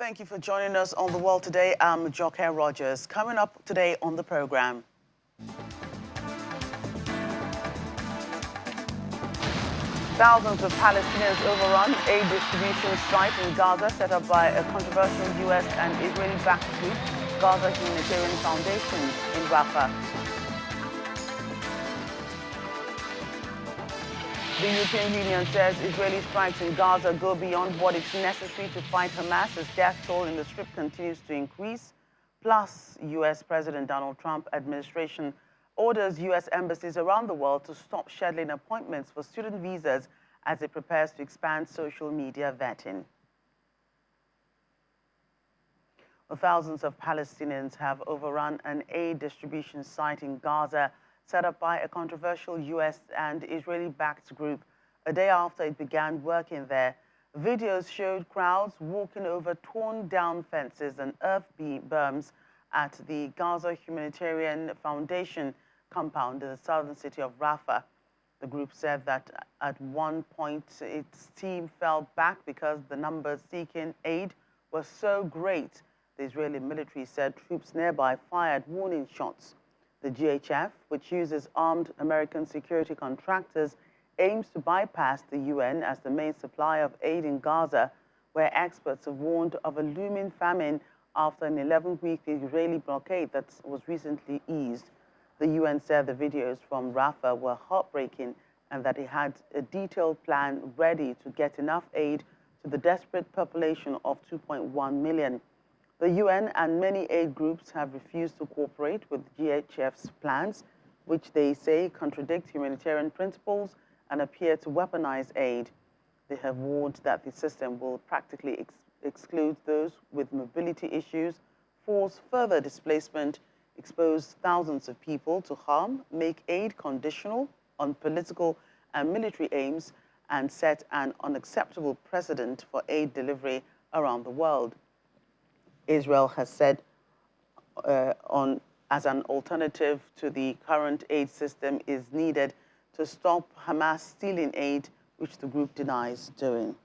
Thank you for joining us on The World Today. I'm Joke Rogers. Coming up today on the program. Thousands of Palestinians overrun aid distribution site in Gaza set up by a controversial U.S. and Israeli-backed group, Gaza Humanitarian Foundation in Rafah. The European Union says Israeli strikes in Gaza go beyond what is necessary to fight Hamas as death toll in the Strip continues to increase. Plus, U.S. President Donald Trump administration orders U.S. embassies around the world to stop scheduling appointments for student visas as it prepares to expand social media vetting. Well, thousands of Palestinians have overrun an aid distribution site in Gaza set up by a controversial U.S. and Israeli-backed group a day after it began working there. Videos showed crowds walking over torn-down fences and earth berms at the Gaza Humanitarian Foundation compound in the southern city of Rafah. The group said that at one point its team fell back because the numbers seeking aid were so great. The Israeli military said troops nearby fired warning shots. The GHF, which uses armed American security contractors, aims to bypass the UN as the main supplier of aid in Gaza, where experts have warned of a looming famine after an 11-week Israeli blockade that was recently eased. The UN said the videos from Rafah were heartbreaking and that it had a detailed plan ready to get enough aid to the desperate population of 2.1 million. The UN and many aid groups have refused to cooperate with GHF's plans, which they say contradict humanitarian principles and appear to weaponize aid. They have warned that the system will practically exclude those with mobility issues, force further displacement, expose thousands of people to harm, make aid conditional on political and military aims, and set an unacceptable precedent for aid delivery around the world. Israel has said as an alternative to the current aid system is needed to stop Hamas stealing aid, which the group denies doing.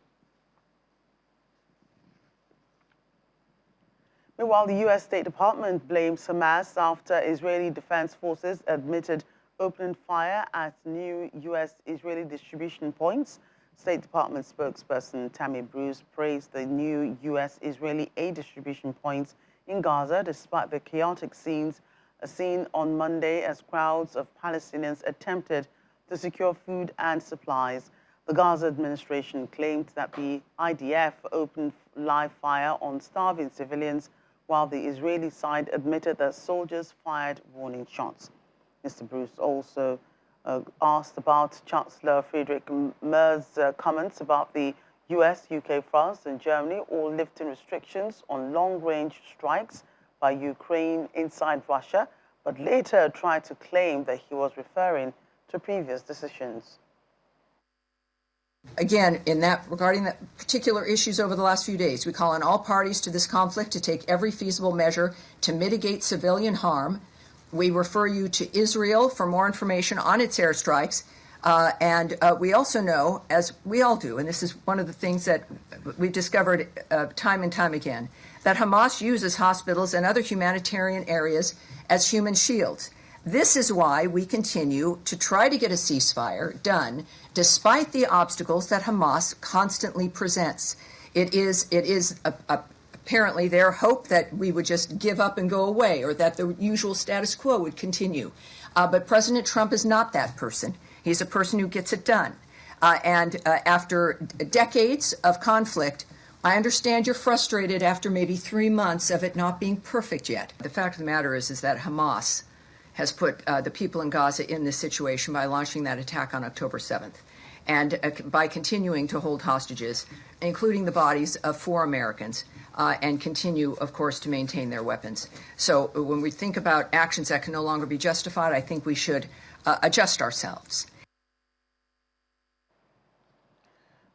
Meanwhile, the U.S. State Department blames Hamas after Israeli Defense Forces admitted opening fire at new U.S.-Israeli distribution points. State Department spokesperson Tammy Bruce praised the new U.S.-Israeli aid distribution points in Gaza despite the chaotic scenes seen on Monday as crowds of Palestinians attempted to secure food and supplies. The Gaza administration claimed that the IDF opened live fire on starving civilians, while the Israeli side admitted that soldiers fired warning shots. Mr. Bruce also asked about Chancellor Friedrich Merz's comments about the US, UK, France, and Germany all lifting restrictions on long-range strikes by Ukraine inside Russia, but later tried to claim that he was referring to previous decisions. Again, regarding the particular issues over the last few days, we call on all parties to this conflict to take every feasible measure to mitigate civilian harm. We refer you to Israel for more information on its airstrikes. And we also know, as we all do, and this is one of the things that we've discovered time and time again, that Hamas uses hospitals and other humanitarian areas as human shields. This is why we continue to try to get a ceasefire done, despite the obstacles that Hamas constantly presents. It is apparently their hope that we would just give up and go away, or that the usual status quo would continue. But President Trump is not that person. He's a person who gets it done. After decades of conflict, I understand you're frustrated after maybe 3 months of it not being perfect yet. The fact of the matter is that Hamas has put the people in Gaza in this situation by launching that attack on October 7th, and by continuing to hold hostages, including the bodies of 4 Americans, and continue, of course, to maintain their weapons. So when we think about actions that can no longer be justified, I think we should adjust ourselves.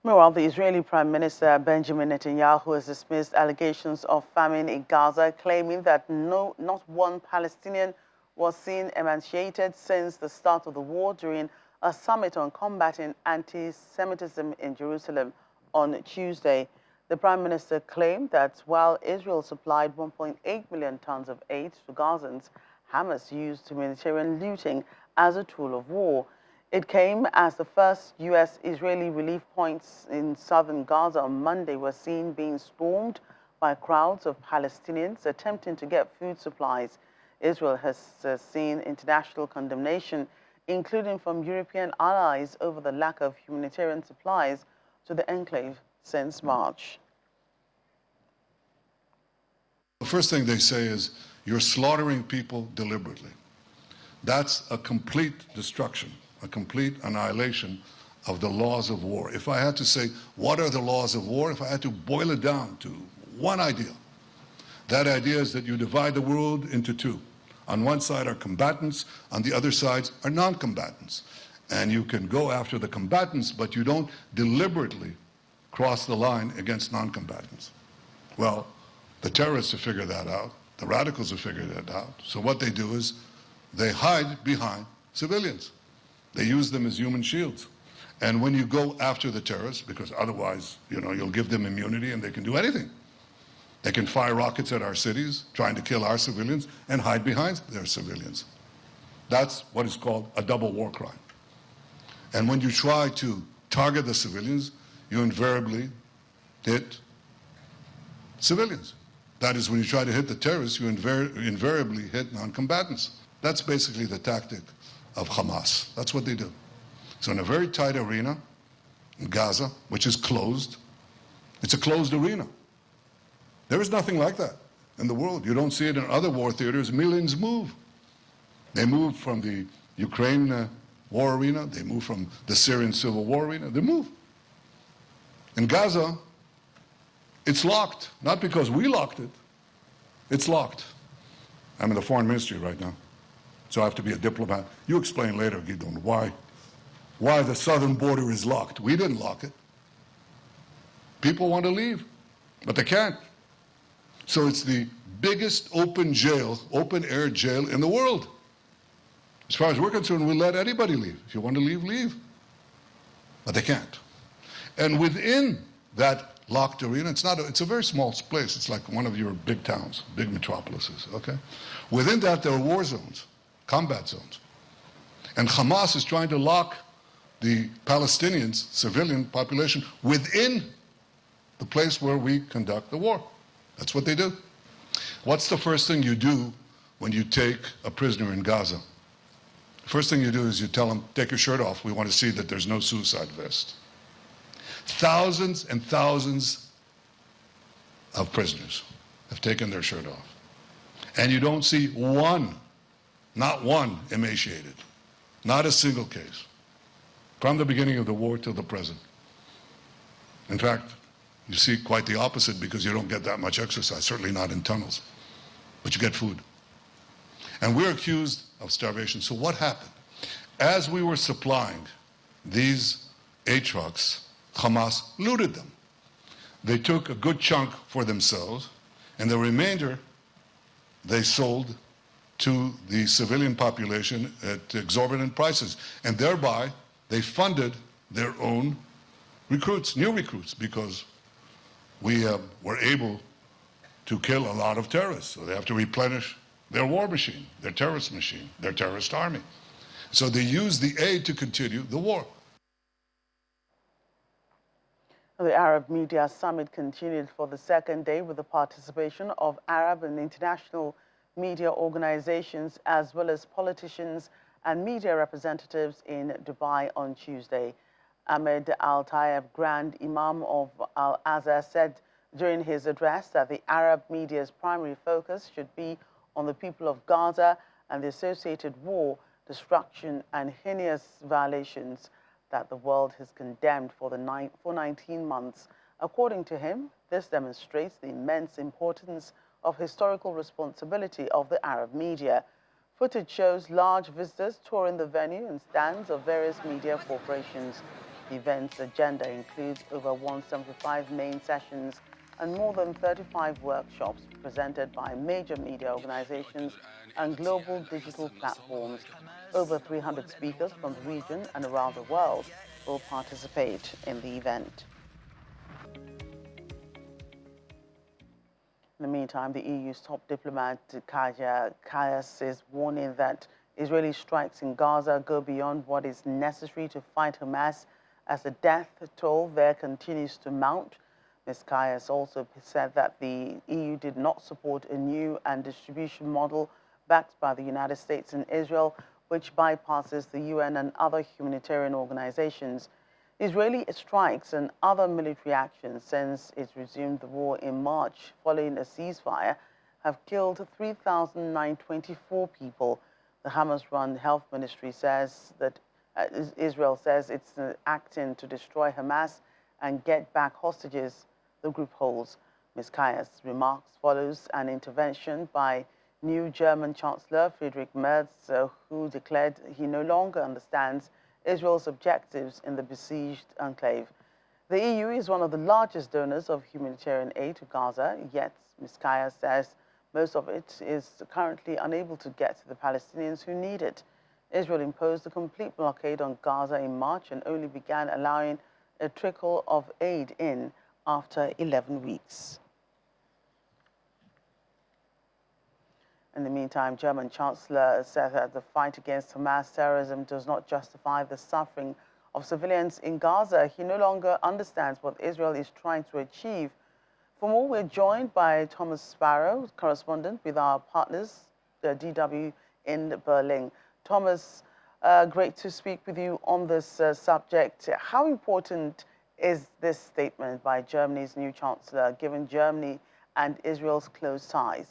Meanwhile, the Israeli Prime Minister Benjamin Netanyahu has dismissed allegations of famine in Gaza, claiming that not one Palestinian was seen emancipated since the start of the war during a summit on combating anti-Semitism in Jerusalem on Tuesday. The Prime Minister claimed that while Israel supplied 1.8 million tons of aid to Gazans, Hamas used humanitarian looting as a tool of war. It came as the first U.S.-Israeli relief points in southern Gaza on Monday were seen being stormed by crowds of Palestinians attempting to get food supplies. Israel has seen international condemnation, including from European allies, over the lack of humanitarian supplies to the enclave since March. The first thing they say is, you're slaughtering people deliberately. That's a complete destruction, a complete annihilation of the laws of war. If I had to say, what are the laws of war? If I had to boil it down to one idea, that idea is that you divide the world into two. On one side are combatants, on the other side are non-combatants. And you can go after the combatants, but you don't deliberately cross the line against non-combatants. Well, the terrorists have figured that out. The radicals have figured that out. So what they do is they hide behind civilians. They use them as human shields. And when you go after the terrorists, because otherwise, you'll give them immunity and they can do anything. They can fire rockets at our cities, trying to kill our civilians, and hide behind their civilians. That's what is called a double war crime. And when you try to target the civilians, you invariably hit civilians. That is, when you try to hit the terrorists, you invariably hit non-combatants. That's basically the tactic of Hamas. That's what they do. So in a very tight arena in Gaza, which is closed, it's a closed arena. There is nothing like that in the world. You don't see it in other war theaters. Millions move. They move from the Ukraine war arena. They move from the Syrian civil war arena. They move. In Gaza, it's locked, not because we locked it. It's locked. I'm in the foreign ministry right now, so I have to be a diplomat. You explain later, Gidon, why the southern border is locked. We didn't lock it. People want to leave, but they can't. So it's the biggest open air jail in the world. As far as we're concerned, we'll let anybody leave. If you want to leave, leave. But they can't. And within that locked arena, it's a very small place. It's like one of your big towns, big metropolises, okay? Within that, there are war zones, combat zones. And Hamas is trying to lock the Palestinians, civilian population, within the place where we conduct the war. That's what they do. What's the first thing you do when you take a prisoner in Gaza? The first thing you do is you tell them, take your shirt off. We want to see that there's no suicide vest. Thousands and thousands of prisoners have taken their shirt off. And you don't see one, not one, emaciated. Not a single case. From the beginning of the war till the present. In fact, you see quite the opposite because you don't get that much exercise, certainly not in tunnels. But you get food. And we're accused of starvation. So what happened? As we were supplying these aid trucks, Hamas looted them. They took a good chunk for themselves, and the remainder they sold to the civilian population at exorbitant prices. And thereby, they funded their own recruits, new recruits, because we were able to kill a lot of terrorists. So they have to replenish their war machine, their terrorist army. So they use the aid to continue the war. The Arab Media Summit continued for the second day with the participation of Arab and international media organizations, as well as politicians and media representatives in Dubai on Tuesday. Ahmed Al-Tayeb, Grand Imam of Al-Azhar, said during his address that the Arab media's primary focus should be on the people of Gaza and the associated war, destruction, and heinous violations that the world has condemned for 19 months. According to him, this demonstrates the immense importance of historical responsibility of the Arab media. Footage shows large visitors touring the venue and stands of various media corporations. The event's agenda includes over 175 main sessions and more than 35 workshops presented by major media organizations and global digital platforms. Over 300 speakers from the region and around the world will participate in the event. In the meantime, the EU's top diplomat, Kaja Kallas, is warning that Israeli strikes in Gaza go beyond what is necessary to fight Hamas as the death toll there continues to mount. Ms. Kallas also said that the EU did not support a new and distribution model backed by the United States and Israel, which bypasses the UN and other humanitarian organizations. Israeli strikes and other military actions since it resumed the war in March following a ceasefire have killed 3,924 people. The Hamas-run health ministry says that Israel says it's acting to destroy Hamas and get back hostages the group holds. Ms. Kallas' remarks follows an intervention by new German Chancellor Friedrich Merz, who declared he no longer understands Israel's objectives in the besieged enclave. The EU is one of the largest donors of humanitarian aid to Gaza, yet Ms. Kallas says most of it is currently unable to get to the Palestinians who need it. Israel imposed a complete blockade on Gaza in March and only began allowing a trickle of aid in after 11 weeks. In the meantime, German Chancellor said that the fight against Hamas terrorism does not justify the suffering of civilians in Gaza. He no longer understands what Israel is trying to achieve. For more, we're joined by Thomas Sparrow, correspondent with our partners, the DW in Berlin. Thomas, great to speak with you on this subject. How important is this statement by Germany's new Chancellor, given Germany and Israel's close ties?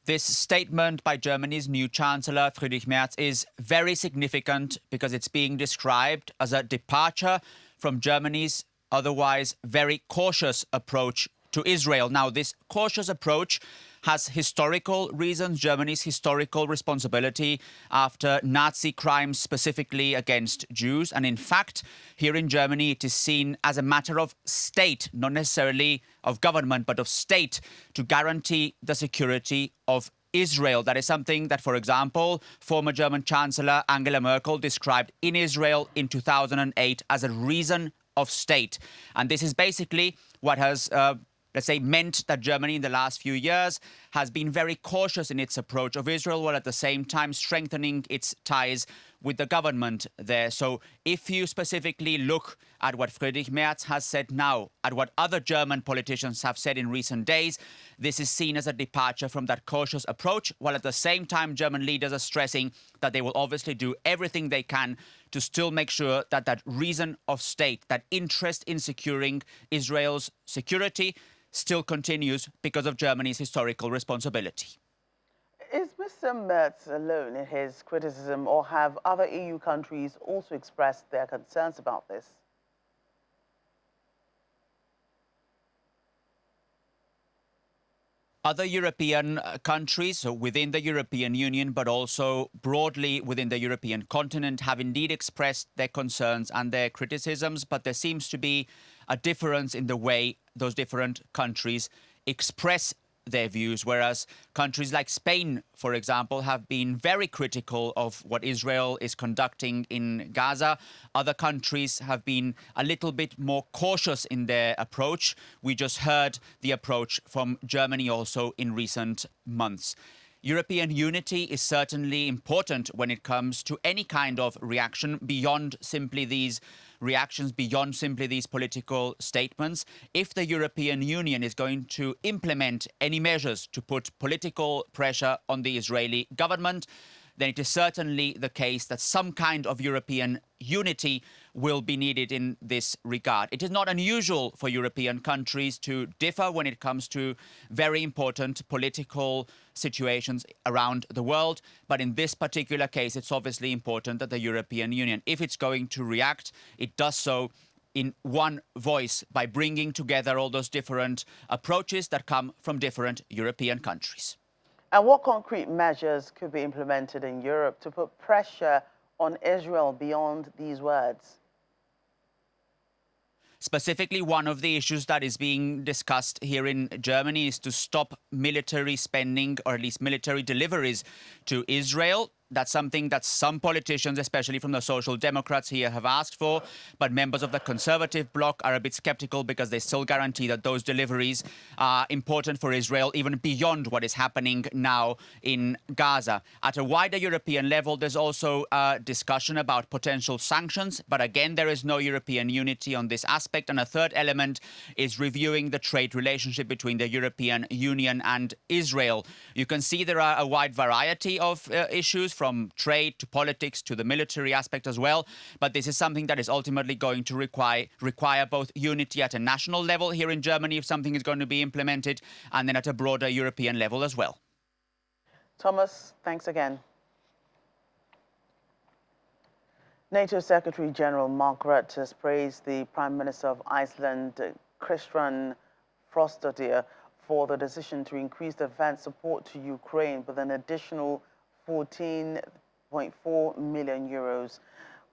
This statement by Germany's new Chancellor, Friedrich Merz, is very significant because it's being described as a departure from Germany's otherwise very cautious approach to Israel. Now, this cautious approach has historical reasons, Germany's historical responsibility after Nazi crimes specifically against Jews. And in fact, here in Germany, it is seen as a matter of state, not necessarily of government, but of state, to guarantee the security of Israel. That is something that, for example, former German Chancellor Angela Merkel described in Israel in 2008 as a reason of state. And this is basically what has let's say, meant that Germany in the last few years has been very cautious in its approach of Israel, while at the same time strengthening its ties with the government there. So if you specifically look at what Friedrich Merz has said now, at what other German politicians have said in recent days, this is seen as a departure from that cautious approach, while at the same time German leaders are stressing that they will obviously do everything they can to still make sure that that reason of state, that interest in securing Israel's security, still continues because of Germany's historical responsibility. Is Mr. Merz alone in his criticism, or have other EU countries also expressed their concerns about this? Other European countries, so within the European Union, but also broadly within the European continent, have indeed expressed their concerns and their criticisms, but there seems to be a difference in the way those different countries express their views, whereas countries like Spain, for example, have been very critical of what Israel is conducting in Gaza. Other countries have been a little bit more cautious in their approach. We just heard the approach from Germany also in recent months. European unity is certainly important when it comes to any kind of reaction beyond simply these reactions, beyond simply these political statements. If the European Union is going to implement any measures to put political pressure on the Israeli government, then it is certainly the case that some kind of European unity will be needed in this regard. It is not unusual for European countries to differ when it comes to very important political situations around the world. But in this particular case, it's obviously important that the European Union, if it's going to react, it does so in one voice by bringing together all those different approaches that come from different European countries. And what concrete measures could be implemented in Europe to put pressure on Israel beyond these words? Specifically, one of the issues that is being discussed here in Germany is to stop military spending, or at least military deliveries to Israel. That's something that some politicians, especially from the Social Democrats here, have asked for. But members of the Conservative bloc are a bit skeptical because they still guarantee that those deliveries are important for Israel, even beyond what is happening now in Gaza. At a wider European level, there's also a discussion about potential sanctions. But again, there is no European unity on this aspect. And a third element is reviewing the trade relationship between the European Union and Israel. You can see there are a wide variety of issues, from trade to politics to the military aspect as well. But this is something that is ultimately going to require both unity at a national level here in Germany if something is going to be implemented, and then at a broader European level as well. Thomas, thanks again. NATO Secretary General Mark Rutte has praised the Prime Minister of Iceland, Kristian Frostadóttir, for the decision to increase defense support to Ukraine with an additional 14.4 million euros.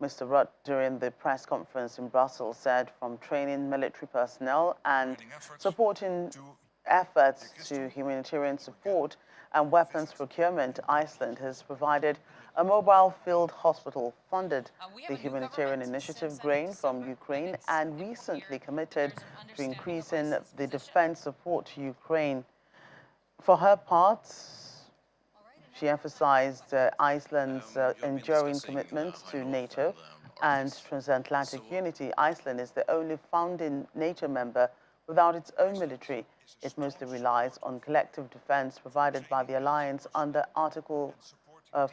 Mr. Rutte, during the press conference in Brussels, said from training military personnel and supporting efforts to humanitarian support and weapons procurement, Iceland has provided a mobile field hospital, funded the humanitarian initiative Grain from Ukraine, and recently committed to increasing the defense support to Ukraine. For her part, she emphasized Iceland's enduring commitment to NATO and transatlantic unity. Iceland is the only founding NATO member without its own military. It mostly relies on collective defense provided by the alliance under Article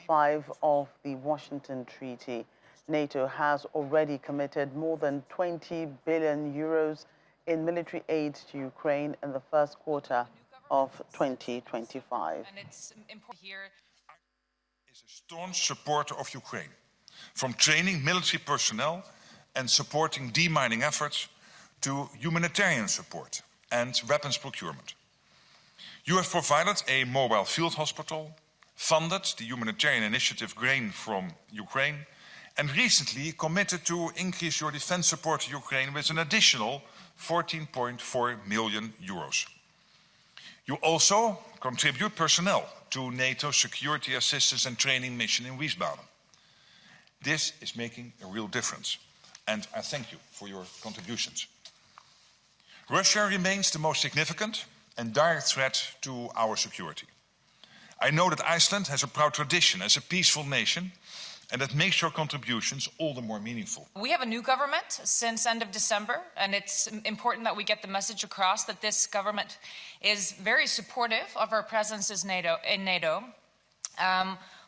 5 of the Washington Treaty. NATO has already committed more than 20 billion euros in military aid to Ukraine in the first quarter of 2025. And it's important here is a staunch supporter of Ukraine, from training military personnel and supporting demining efforts to humanitarian support and weapons procurement. You have provided a mobile field hospital, funded the humanitarian initiative Grain from Ukraine, and recently committed to increase your defense support to Ukraine with an additional 14.4 million euros. You also contribute personnel to NATO's security assistance and training mission in Wiesbaden. This is making a real difference, and I thank you for your contributions. Russia remains the most significant and direct threat to our security. I know that Iceland has a proud tradition as a peaceful nation, and that makes your contributions all the more meaningful. We have a new government since end of December, and it's important that we get the message across that this government is very supportive of our presence as in NATO.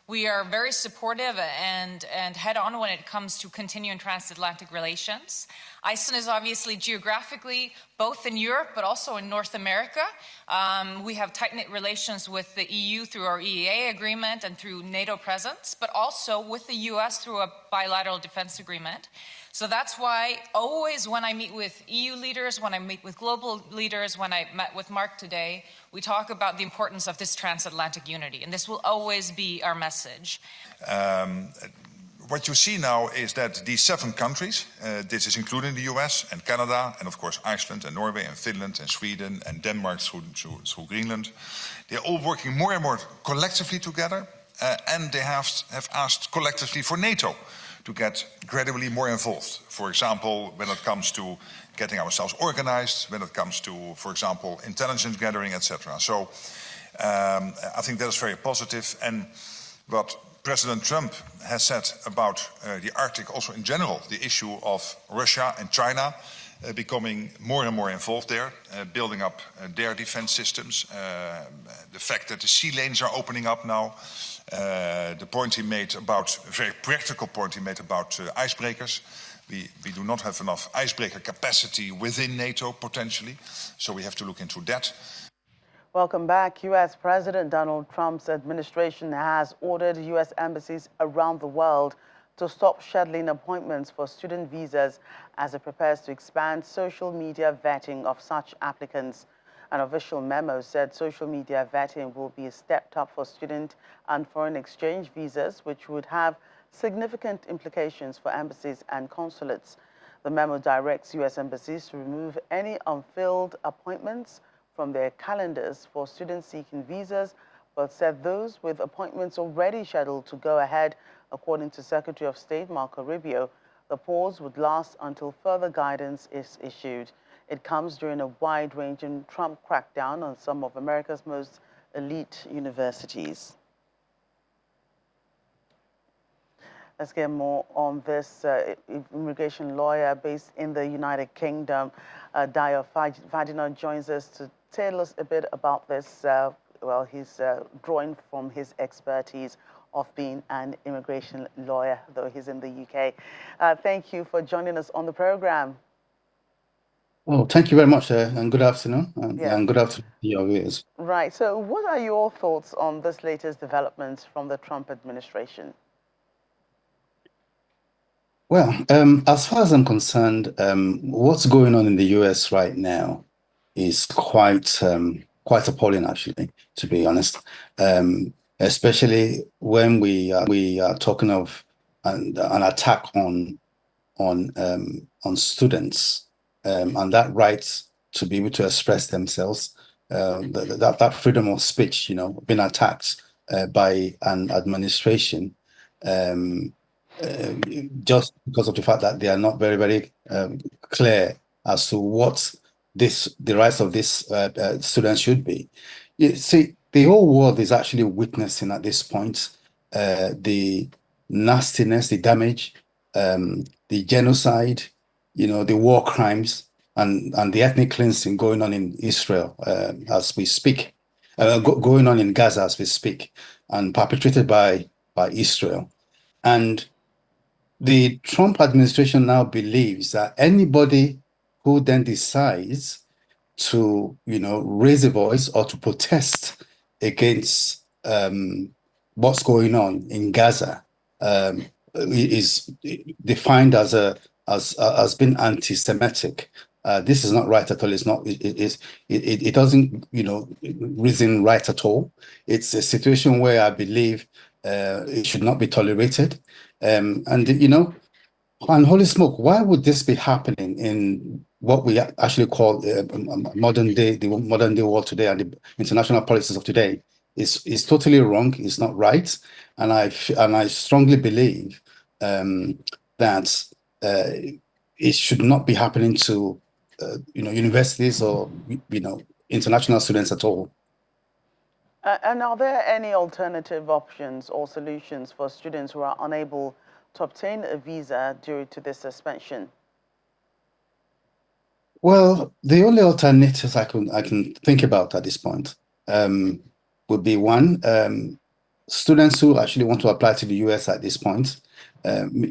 We are very supportive and head-on when it comes to continuing transatlantic relations. Iceland is obviously geographically both in Europe but also in North America. We have tight-knit relations with the EU through our EEA agreement and through NATO presence, but also with the US through a bilateral defense agreement. So that's why always when I meet with EU leaders, when I meet with global leaders, when I met with Mark today, we talk about the importance of this transatlantic unity, and this will always be our message. What you see now is that these 7 countries, this is including the US and Canada, and of course Iceland and Norway and Finland and Sweden and Denmark through Greenland, they're all working more and more collectively together, and they have asked collectively for NATO to get gradually more involved. For example, when it comes to getting ourselves organized, when it comes to, for example, intelligence gathering, etc. So I think that is very positive. And what President Trump has said about the Arctic, also in general, the issue of Russia and China becoming more and more involved there, building up their defense systems, the fact that the sea lanes are opening up now, the point he made about, a very practical point he made about icebreakers. We do not have enough icebreaker capacity within NATO, potentially, so we have to look into that. Welcome back. U.S. President Donald Trump's administration has ordered U.S. embassies around the world to stop scheduling appointments for student visas as it prepares to expand social media vetting of such applicants. An official memo said social media vetting will be stepped up for student and foreign exchange visas, which would have significant implications for embassies and consulates. The memo directs U.S. embassies to remove any unfilled appointments from their calendars for students seeking visas but said those with appointments already scheduled to go ahead, according to Secretary of State Marco Rubio. The pause would last until further guidance is issued. It comes during a wide-ranging Trump crackdown on some of America's most elite universities. Let's get more on this. Immigration lawyer based in the United Kingdom, Dio Ferdinand, joins us to tell us a bit about this. Well, he's drawing from his expertise of being an immigration lawyer, though he's in the UK. Thank you for joining us on the program. Oh, thank you very much, and good afternoon, Yes. and good afternoon to your viewers. Right. So what are your thoughts on this latest developments from the Trump administration? Well, as far as I'm concerned, what's going on in the US right now is quite appalling, actually, to be honest. Especially when we are talking of an attack on students, and that right to be able to express themselves, that freedom of speech, being attacked by an administration. Just because of the fact that they are not very, very clear as to what the rights of this students should be. You see, the whole world is actually witnessing at this point the nastiness, the damage, the genocide, the war crimes, and the ethnic cleansing going on in Israel as we speak, going on in Gaza as we speak, and perpetrated by Israel. And the Trump administration now believes that anybody who then decides to, raise a voice or to protest against what's going on in Gaza is defined as being anti-Semitic. This is not right at all. It's not. It doesn't, reason right at all. It's a situation where I believe it should not be tolerated. And holy smoke, why would this be happening in what we actually call the modern day world today, and the international policies of today? Is totally wrong. It's not right, and I strongly believe that it should not be happening to universities or international students at all. And are there any alternative options or solutions for students who are unable to obtain a visa due to this suspension? Well, the only alternatives I can think about at this point would be one, students who actually want to apply to the US at this point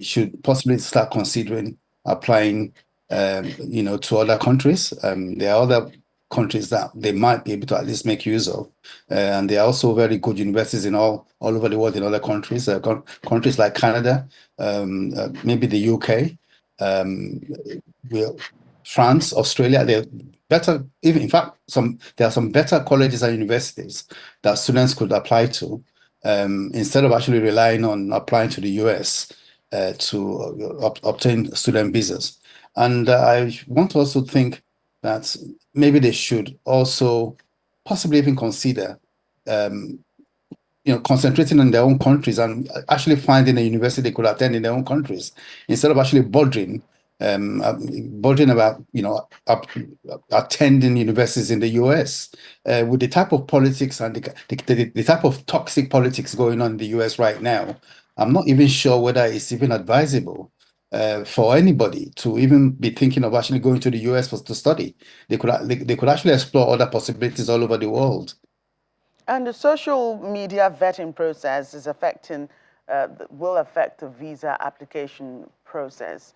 should possibly start considering applying, to other countries. There are other countries that they might be able to at least make use of, and there are also very good universities in all over the world in other countries, countries like Canada, maybe the UK, France, Australia. They're better, even in fact, there are some better colleges and universities that students could apply to, instead of actually relying on applying to the US to obtain student visas. And I want to also think that maybe they should also possibly even consider concentrating on their own countries and actually finding a university they could attend in their own countries, instead of actually bothering about attending universities in the US. With the type of politics and the type of toxic politics going on in the US right now, I'm not even sure whether it's even advisable for anybody to even be thinking of actually going to the US to study. They could actually explore other possibilities all over the world. And the social media vetting process is will affect the visa application process.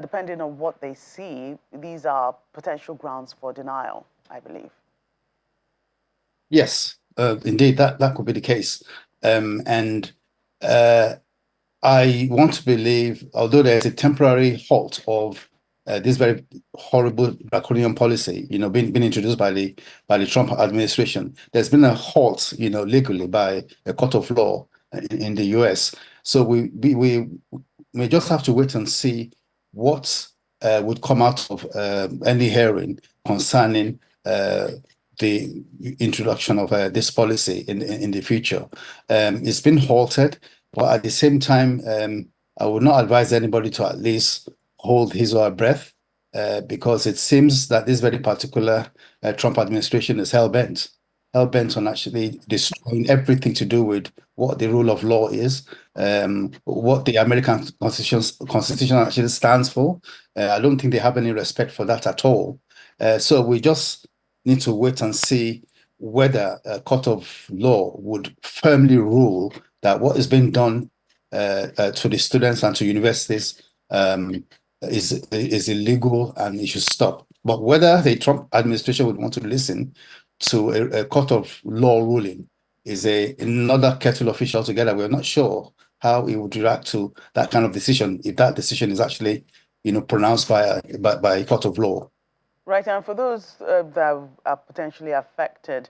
Depending on what they see, these are potential grounds for denial, I believe. Yes, indeed, that could be the case. And I want to believe, although there's a temporary halt of this very horrible draconian policy, being introduced by the Trump administration, there's been a halt, legally by a court of law in the US. So we may just have to wait and see what would come out of any hearing concerning the introduction of this policy in the future. It's been halted, but at the same time, I would not advise anybody to at least hold his or her breath, because it seems that this very particular Trump administration is hell-bent on actually destroying everything to do with what the rule of law is, what the American Constitution actually stands for. I don't think they have any respect for that at all. So we just need to wait and see whether a court of law would firmly rule that what is being done to the students and to universities is illegal and it should stop. But whether the Trump administration would want to listen to a court of law ruling is another kettle of fish altogether. We're not sure how it would react to that kind of decision if that decision is actually, pronounced by a court of law. Right, and for those that are potentially affected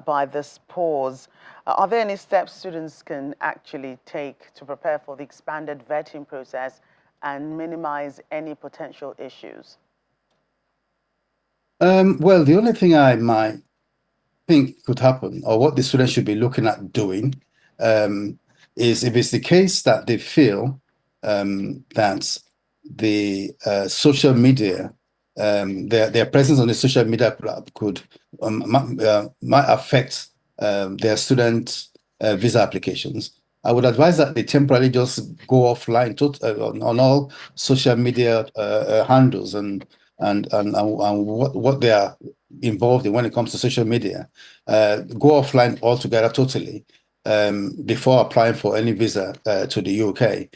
by this pause, are there any steps students can actually take to prepare for the expanded vetting process and minimize any potential issues? Well, the only thing I might think could happen, or what the students should be looking at doing, is if it's the case that they feel that the social media, their presence on the social media might affect their student visa applications, I would advise that they temporarily just go offline on all social media handles and what they are involved in when it comes to social media. Go offline altogether totally before applying for any visa to the UK.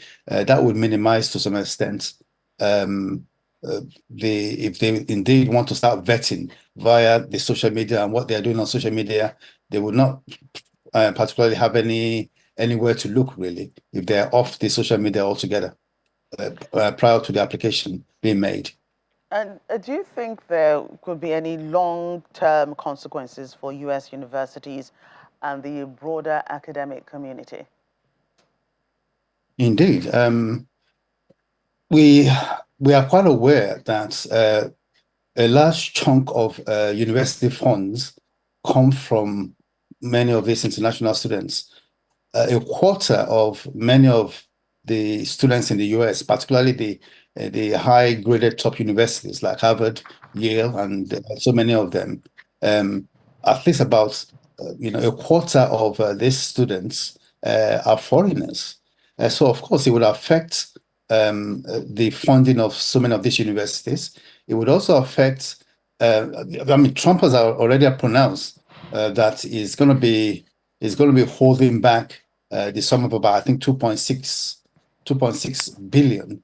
That would minimize to some extent if they indeed want to start vetting via the social media and what they are doing on social media. They would not particularly have anywhere to look, really, if they're off the social media altogether prior to the application being made. And do you think there could be any long-term consequences for U.S. universities and the broader academic community? Indeed. We are quite aware that a large chunk of university funds come from many of these international students. A quarter of many of the students in the US, particularly the high-graded top universities like Harvard, Yale, and so many of them, at least about a quarter of these students are foreigners. So of course it would affect the funding of so many of these universities. It would also affect. Trump has already pronounced that he's going to be holding back the sum of about, I think, $2.6 billion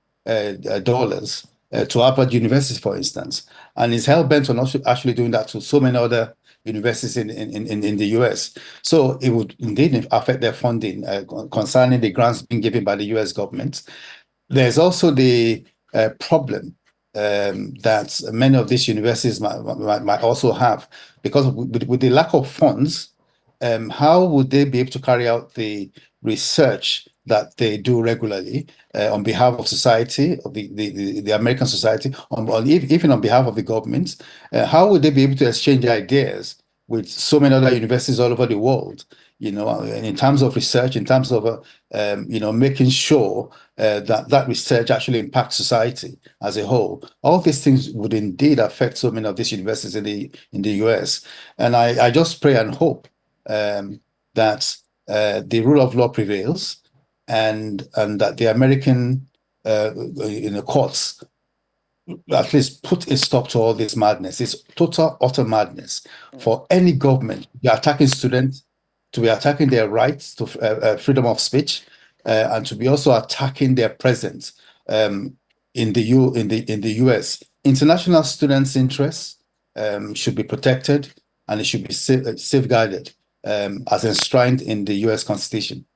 dollars to Harvard University, for instance, and he's hell bent on also actually doing that to so many other universities in the US. So it would indeed affect their funding concerning the grants being given by the US government. There's also the problem that many of these universities might also have, because with the lack of funds, how would they be able to carry out the research that they do regularly on behalf of society, of the American society, even on behalf of the government? How would they be able to exchange ideas with so many other universities all over the world? In terms of research, in terms of making sure that research actually impacts society as a whole. All these things would indeed affect so many of these universities in the US. And I just pray and hope that the rule of law prevails, and that the American courts at least put a stop to all this madness. It's total, utter madness for any government to be attacking students, to be attacking their rights to freedom of speech, and to be also attacking their presence in the US. International students' interests should be protected, and it should be safeguarded as enshrined in the US Constitution.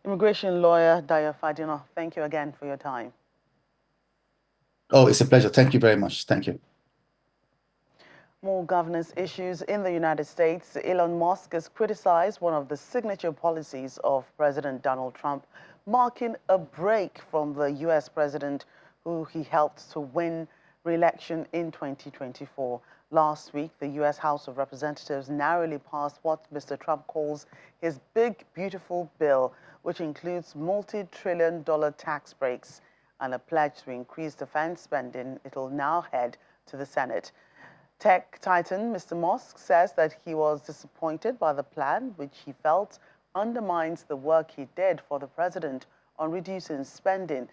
Immigration lawyer Dayo Fadino, thank you again for your time. Oh, it's a pleasure. Thank you very much. Thank you. More governance issues in the United States. Elon Musk has criticized one of the signature policies of President Donald Trump, marking a break from the U.S. president who he helped to win re-election in 2024. Last week, the U.S. House of Representatives narrowly passed what Mr. Trump calls his big, beautiful bill, which includes multi-trillion-dollar tax breaks and a pledge to increase defense spending. It'll now head to the Senate. Tech titan Mr. Musk says that he was disappointed by the plan, which he felt undermines the work he did for the president on reducing spending.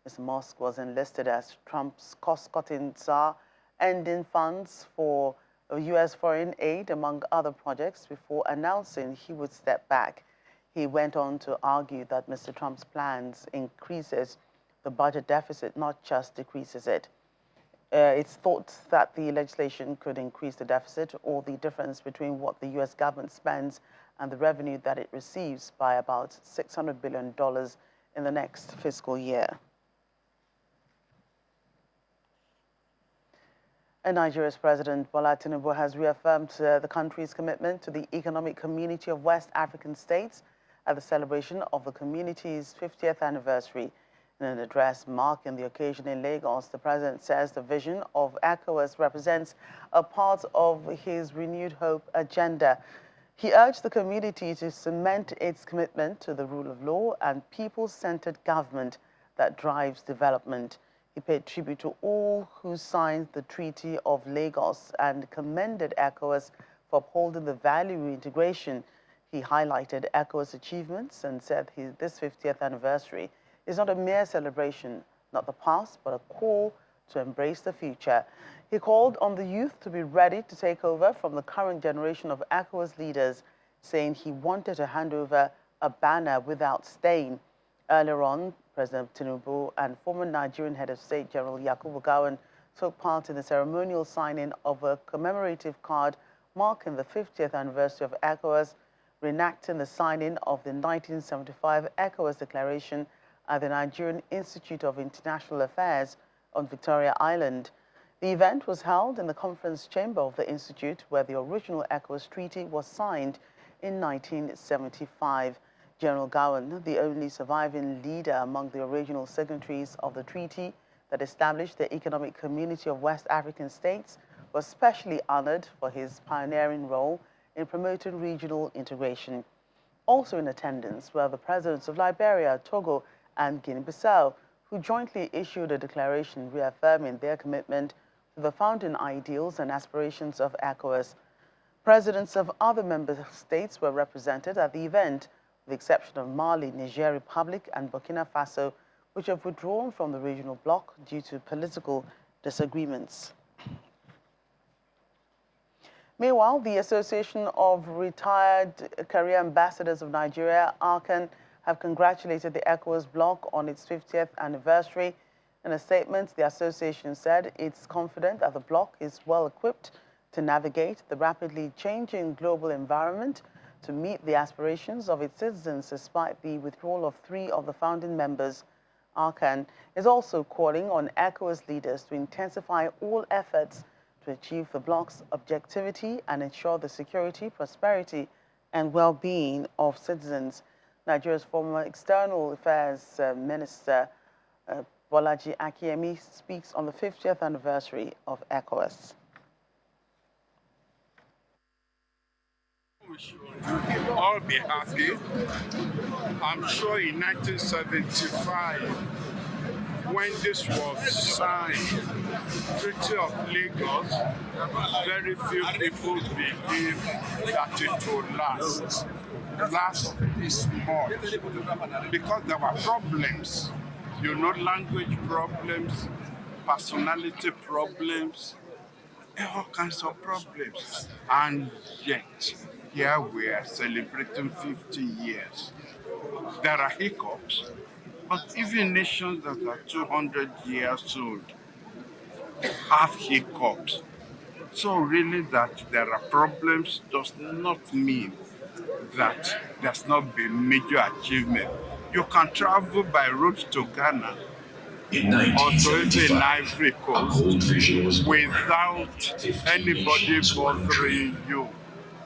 Mr. Musk was enlisted as Trump's cost-cutting czar, ending funds for U.S. foreign aid, among other projects, before announcing he would step back. He went on to argue that Mr. Trump's plans increases the budget deficit, not just decreases it. It's thought that the legislation could increase the deficit, or the difference between what the U.S. government spends and the revenue that it receives, by about $600 billion in the next fiscal year. And Nigeria's President Bola Tinubu has reaffirmed the country's commitment to the Economic Community of West African States at the celebration of the community's 50th anniversary. In an address marking the occasion in Lagos, the president says the vision of ECOWAS represents a part of his renewed hope agenda. He urged the community to cement its commitment to the rule of law and people-centered government that drives development. He paid tribute to all who signed the Treaty of Lagos and commended ECOWAS for upholding the value of integration. He highlighted ECOWAS' achievements and said this 50th anniversary is not a mere celebration, not the past, but a call to embrace the future. He called on the youth to be ready to take over from the current generation of ECOWAS leaders, saying he wanted to hand over a banner without stain. Earlier on, President Tinubu and former Nigerian head of state, General Yakubu Gowon, took part in the ceremonial signing of a commemorative card marking the 50th anniversary of ECOWAS, reenacting the signing of the 1975 ECOWAS Declaration at the Nigerian Institute of International Affairs on Victoria Island. The event was held in the conference chamber of the Institute, where the original ECOWAS Treaty was signed in 1975. General Gowon, the only surviving leader among the original signatories of the treaty that established the Economic Community of West African States, was specially honored for his pioneering role in promoting regional integration. Also in attendance were the presidents of Liberia, Togo, and Guinea-Bissau, who jointly issued a declaration reaffirming their commitment to the founding ideals and aspirations of ECOWAS. Presidents of other member states were represented at the event, with the exception of Mali, Niger Republic, and Burkina Faso, which have withdrawn from the regional bloc due to political disagreements. Meanwhile, the Association of Retired Career Ambassadors of Nigeria, ARCAN, have congratulated the ECOWAS bloc on its 50th anniversary. In a statement, the association said it's confident that the bloc is well equipped to navigate the rapidly changing global environment to meet the aspirations of its citizens despite the withdrawal of 3 of the founding members. ARCAN is also calling on ECOWAS leaders to intensify all efforts to achieve the bloc's objectivity and ensure the security, prosperity, and well-being of citizens. Nigeria's former External Affairs Minister, Bolaji Akinyemi, speaks on the 50th anniversary of ECOWAS. We should all be happy. I'm sure in 1975, when this was signed, Treaty of Lagos, very few people believed that it would last this much, because there were problems, language problems, personality problems, all kinds of problems. And yet, here we are celebrating 50 years. There are hiccups, but even nations that are 200 years old have hiccups. So really that there are problems does not mean that there's not been major achievement. You can travel by road to Ghana or to even Ivory Coast without anybody bothering you.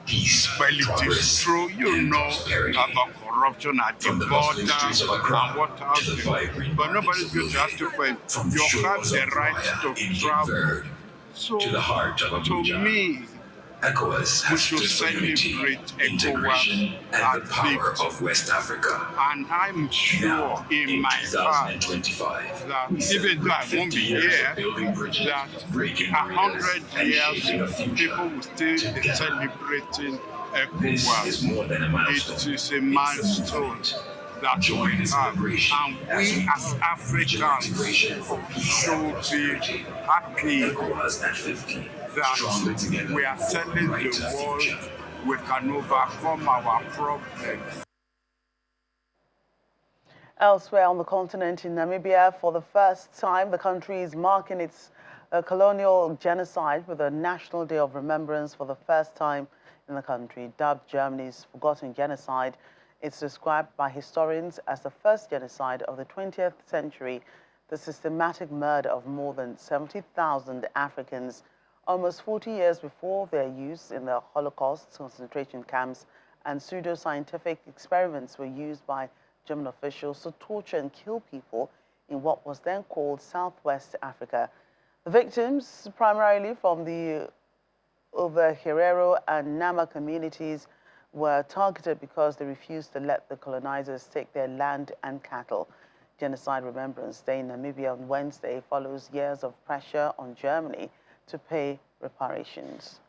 Well, it is true, you know about corruption at the border and what have you. But nobody's going to ask you for it. You have the right to travel. So, to me, we should celebrate ECOWAS at 50. And I'm sure in my heart that even though I won't be here, that 100 years people will still be celebrating ECOWAS. It is a milestone that we have. And we as Africans should be happy that we are telling the world we can overcome our problems. Elsewhere on the continent, in Namibia, for the first time, the country is marking its colonial genocide with a National Day of Remembrance for the first time in the country. Dubbed Germany's Forgotten Genocide, it's described by historians as the first genocide of the 20th century, the systematic murder of more than 70,000 Africans, almost 40 years before their use in the Holocaust, concentration camps, and pseudo-scientific experiments were used by German officials to torture and kill people in what was then called Southwest Africa. The victims, primarily from the Overherero and Nama communities, were targeted because they refused to let the colonizers take their land and cattle. Genocide Remembrance Day in Namibia on Wednesday follows years of pressure on Germany to pay reparations.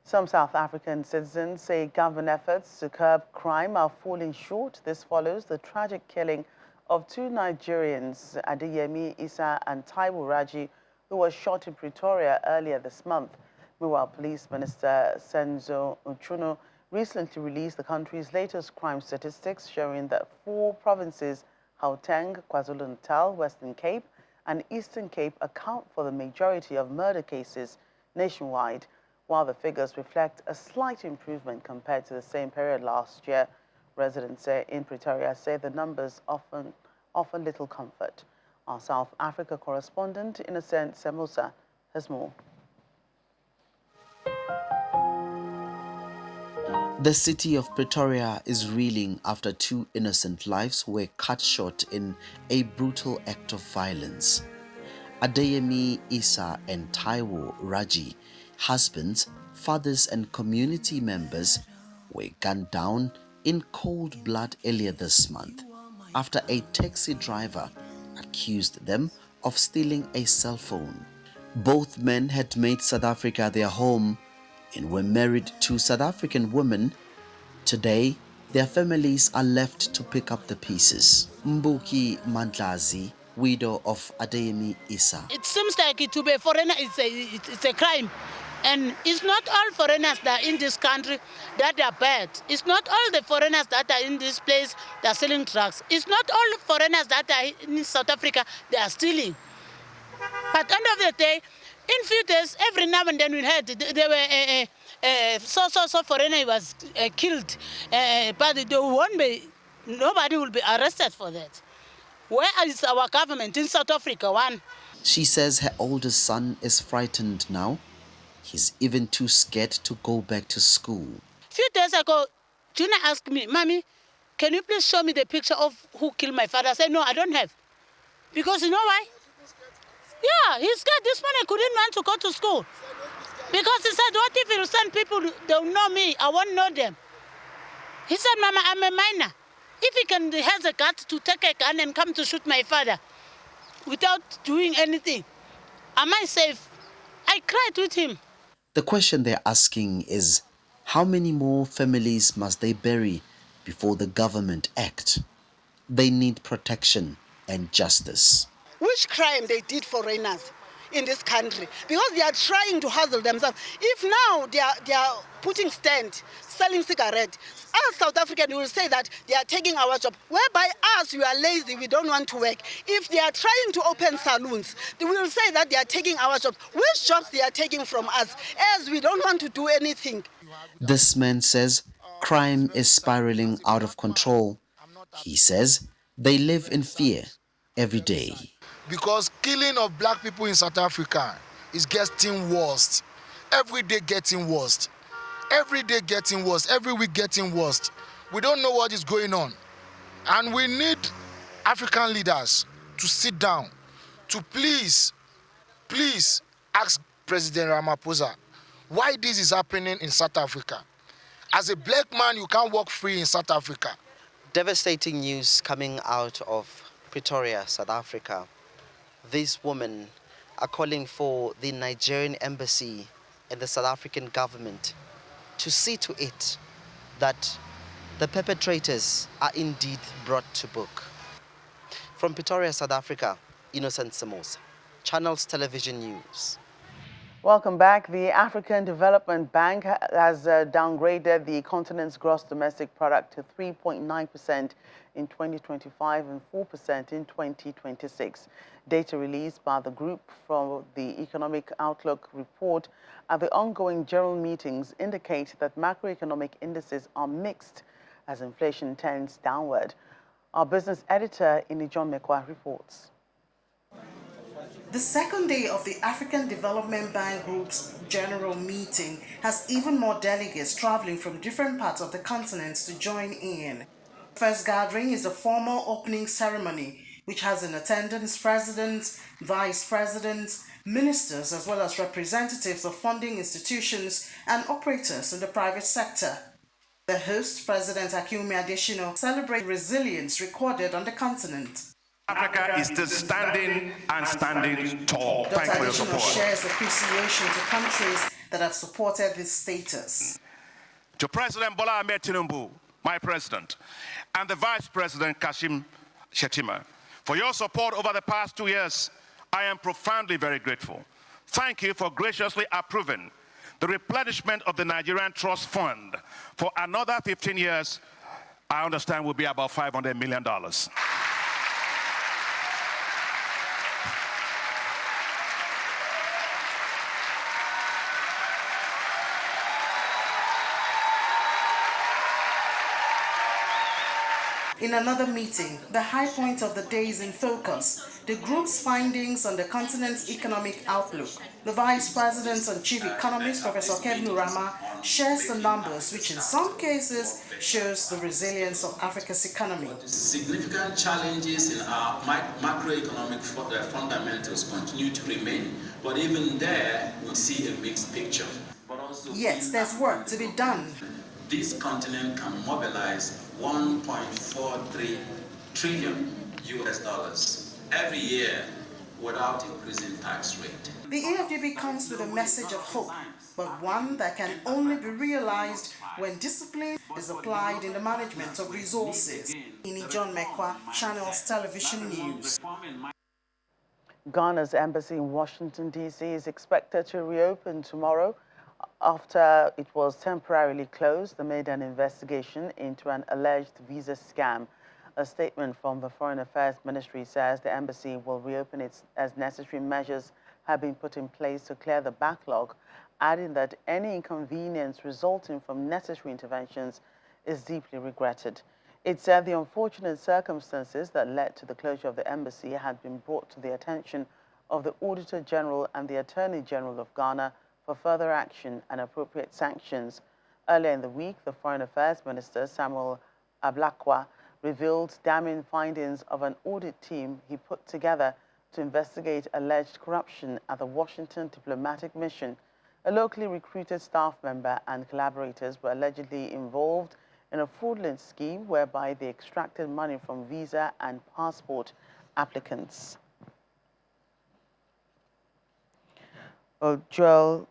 Some South African citizens say government efforts to curb crime are falling short. This follows the tragic killing of two Nigerians, Adeyemi Issa and Taiwo Raji, who were shot in Pretoria earlier this month. Meanwhile, Police Minister Senzo Uchuno recently released the country's latest crime statistics, showing that 4 provinces, Gauteng, KwaZulu-Natal, Western Cape, and Eastern Cape, account for the majority of murder cases nationwide. While the figures reflect a slight improvement compared to the same period last year, residents in Pretoria say the numbers often offer little comfort. Our South Africa correspondent, Innocent Semosa, has more. The city of Pretoria is reeling after 2 innocent lives were cut short in a brutal act of violence. Adeyemi Issa and Taiwo Raji, husbands, fathers and community members, were gunned down in cold blood earlier this month after a taxi driver accused them of stealing a cell phone. Both men had made South Africa their home and were married to South African women. Today, their families are left to pick up the pieces. Mbuki Mandlazi, widow of Adeyemi Issa. It seems like to be a foreigner it's a crime. And it's not all foreigners that are in this country that are bad. It's not all the foreigners that are in this place that are selling drugs. It's not all foreigners that are in South Africa that are stealing. But end of the day, in few days, every now and then we heard there were so foreigner was killed, but there won't be, nobody will be arrested for that. Where is our government in South Africa? One. She says her oldest son is frightened now. He's even too scared to go back to school. A few days ago, Gina asked me, Mommy, can you please show me the picture of who killed my father? I said, no, I don't have. Because you know why? Yeah, he's scared. This man couldn't want to go to school. Because he said, what if you send people, they'll know me, I won't know them. He said, Mama, I'm a minor. If he has a guts to take a gun and come to shoot my father without doing anything, am I safe? I cried with him. The question they're asking is, how many more families must they bury before the government act? They need protection and justice. Which crime they did foreigners in this country? Because they are trying to hustle themselves. If now they are putting stand, selling cigarettes, as South African will say that they are taking our job, whereby us, we are lazy, we don't want to work. If they are trying to open saloons, they will say that they are taking our jobs. Which jobs they are taking from us, as we don't want to do anything? This man says crime is spiraling out of control. He says they live in fear every day. Because killing of black people in South Africa is getting worse. every day getting worse. Every day getting worse, every week getting worse. We don't know what is going on. And we need African leaders to sit down, to please ask President Ramaphosa why this is happening in South Africa. As a black man, you can't walk free in South Africa. Devastating news coming out of Pretoria, South Africa. These women are calling for the Nigerian embassy and the South African government to see to it that the perpetrators are indeed brought to book. From Pretoria, South Africa, Innocent Samosa, Channels Television News. Welcome back. The African Development Bank has downgraded the continent's gross domestic product to 3.9% in 2025 and 4% in 2026. Data released by the group from the Economic Outlook report at the ongoing general meetings indicate that macroeconomic indices are mixed as inflation tends downward. Our business editor, John Mekwa, reports. The second day of the African Development Bank Group's general meeting has even more delegates traveling from different parts of the continent to join in. The first gathering is a formal opening ceremony, which has in attendance presidents, vice presidents, ministers, as well as representatives of funding institutions and operators in the private sector. The host, President Akinwumi Adesina, celebrated resilience recorded on the continent. Africa is still standing and standing tall. Thank you for your support. Shares appreciation to countries that have supported this status. To President Bola Ahmed Tinubu, my president, and the Vice President Kashim Shettima, for your support over the past 2 years, I am profoundly very grateful. Thank you for graciously approving the replenishment of the Nigerian Trust Fund for another 15 years. I understand will be about $500 million. In another meeting, the high point of the day is in focus, the group's findings on the continent's economic outlook. The Vice President and Chief Economist, Professor Kevin Urama, shares the numbers, which in some cases shows the resilience of Africa's economy. Significant challenges in our macroeconomic fundamentals continue to remain, but even there, we see a mixed picture. Yet, there's work to be done. This continent can mobilize 1.43 trillion US dollars every year without increasing tax rate. The AFDB comes with a message of hope, but one that can only be realized when discipline is applied in the management of resources. John Mekwa, Channels Television News. Ghana's embassy in Washington, D.C. is expected to reopen tomorrow after it was temporarily closed amid an investigation into an alleged visa scam. A statement from the Foreign Affairs Ministry says the embassy will reopen it as necessary measures have been put in place to clear the backlog, adding that any inconvenience resulting from necessary interventions is deeply regretted. It said the unfortunate circumstances that led to the closure of the embassy had been brought to the attention of the Auditor General and the Attorney General of Ghana for further action and appropriate sanctions. Earlier in the week, the Foreign Affairs Minister, Samuel Ablakwa, revealed damning findings of an audit team he put together to investigate alleged corruption at the Washington diplomatic mission. A locally recruited staff member and collaborators were allegedly involved in a fraudulent scheme whereby they extracted money from visa and passport applicants. Joel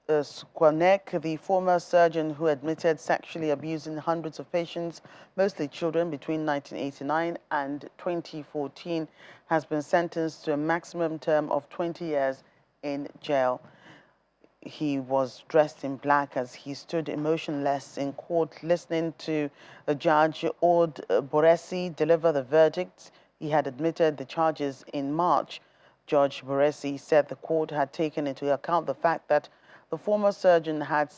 Squanek, the former surgeon who admitted sexually abusing hundreds of patients, mostly children, between 1989 and 2014, has been sentenced to a maximum term of 20 years in jail. He was dressed in black as he stood emotionless in court, listening to Judge Ode Boresi deliver the verdict. He had admitted the charges in March. Judge Boresi said the court had taken into account the fact that the former surgeon had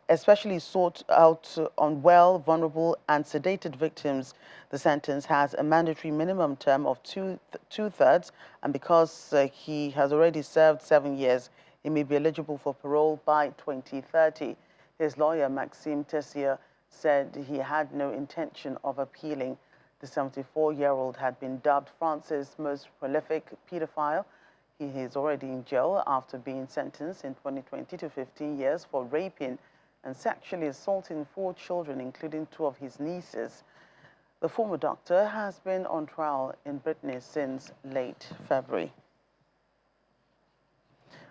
especially sought out on well, vulnerable, and sedated victims. The sentence has a mandatory minimum term of two-thirds, and because he has already served 7 years, he may be eligible for parole by 2030. His lawyer, Maxime Tessier, said he had no intention of appealing. The 74-year-old had been dubbed France's most prolific pedophile. He is already in jail after being sentenced in 2020 to 15 years for raping and sexually assaulting 4 children, including 2 of his nieces. The former doctor has been on trial in Brittany since late February.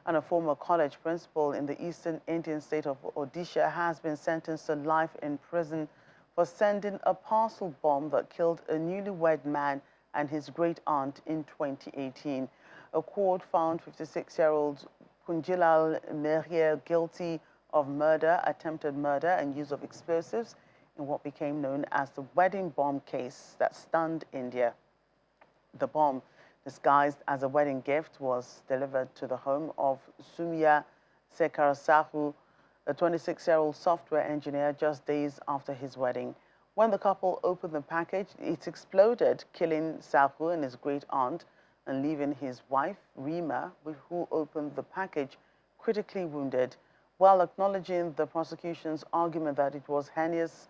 And a former college principal in the eastern Indian state of Odisha has been sentenced to life in prison for sending a parcel bomb that killed a newlywed man and his great-aunt in 2018. A court found 56-year-old Punjilal Mehriya guilty of murder, attempted murder, and use of explosives in what became known as the wedding bomb case that stunned India. The bomb, disguised as a wedding gift, was delivered to the home of Sumya Sekarasahu, a 26-year-old software engineer, just days after his wedding. When the couple opened the package, it exploded, killing Sahu and his great-aunt, and leaving his wife, Rima, who opened the package, critically wounded. While acknowledging the prosecution's argument that it was heinous,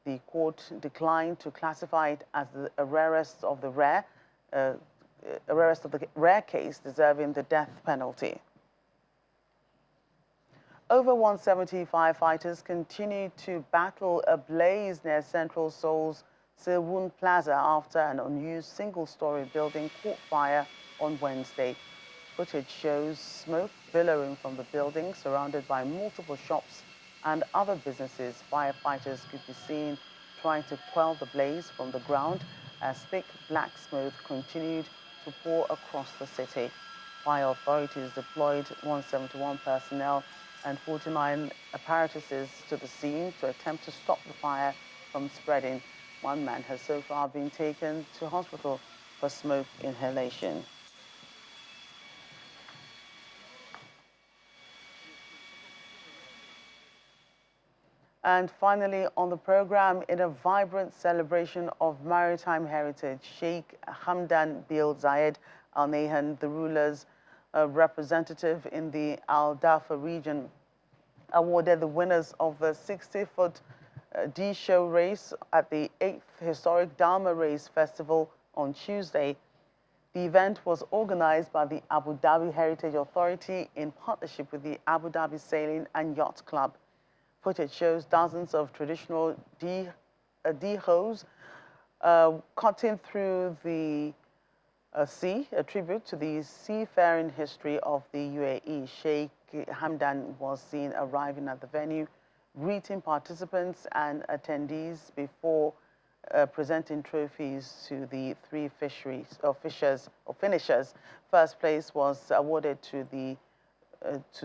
the court declined to classify it as a rarest of the rare case deserving the death penalty. Over 170 firefighters continue to battle a blaze near central Seoul's Sewon Plaza after an unused single-story building caught fire on Wednesday. Footage shows smoke billowing from the building, surrounded by multiple shops and other businesses. Firefighters could be seen trying to quell the blaze from the ground as thick black smoke continued to pour across the city. Fire authorities deployed 171 personnel and 49 apparatuses to the scene to attempt to stop the fire from spreading. One man has so far been taken to hospital for smoke inhalation. And finally, on the program, in a vibrant celebration of maritime heritage, Sheikh Hamdan bin Zayed Al Nahyan, the ruler's representative in the Al Dafa region, awarded the winners of the 60-foot D-show race at the 8th Historic Dalma Race Festival on Tuesday. The event was organized by the Abu Dhabi Heritage Authority in partnership with the Abu Dhabi Sailing and Yacht Club. Footage shows dozens of traditional D-hoes cutting through the sea, a tribute to the seafaring history of the UAE. Sheikh Hamdan was seen arriving at the venue, greeting participants and attendees before presenting trophies to the 3 finishers. First place was awarded to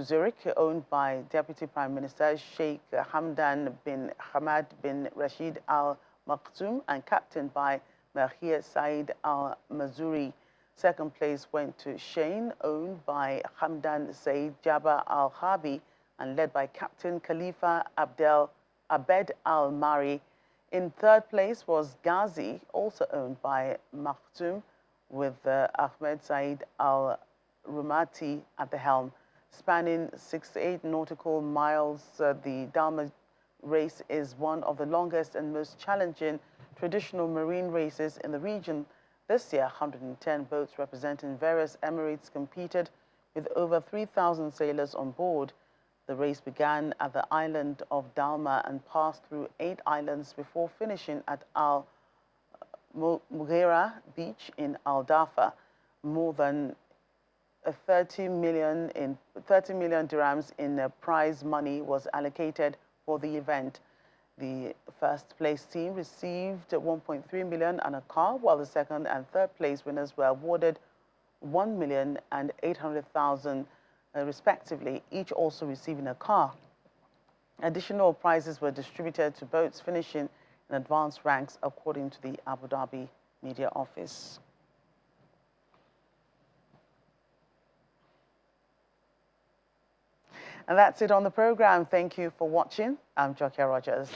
Zurich, owned by Deputy Prime Minister Sheikh Hamdan bin Hamad bin Rashid Al Maktoum and captained by Mahir Said Al Mazuri. Second place went to Shein, owned by Hamdan Said Jabba Al Habi and led by Captain Khalifa Abed Al Mari. In third place was Ghazi, also owned by Maktoum, with Ahmed Said Al Rumati at the helm. Spanning 68 nautical miles, the Dalma race is one of the longest and most challenging traditional marine races in the region. This year, 110 boats representing various emirates competed with over 3,000 sailors on board. The race began at the island of Dalma and passed through 8 islands before finishing at Al Mughera Beach in Al Dafa. More than 30 million dirhams in prize money was allocated for the event. The first place team received 1.3 million and a car, while the second and third place winners were awarded 1,800,000 respectively, each also receiving a car. Additional prizes were distributed to boats finishing in advanced ranks, according to the Abu Dhabi Media Office. And that's it on the program. Thank you for watching. I'm Jokia Rogers.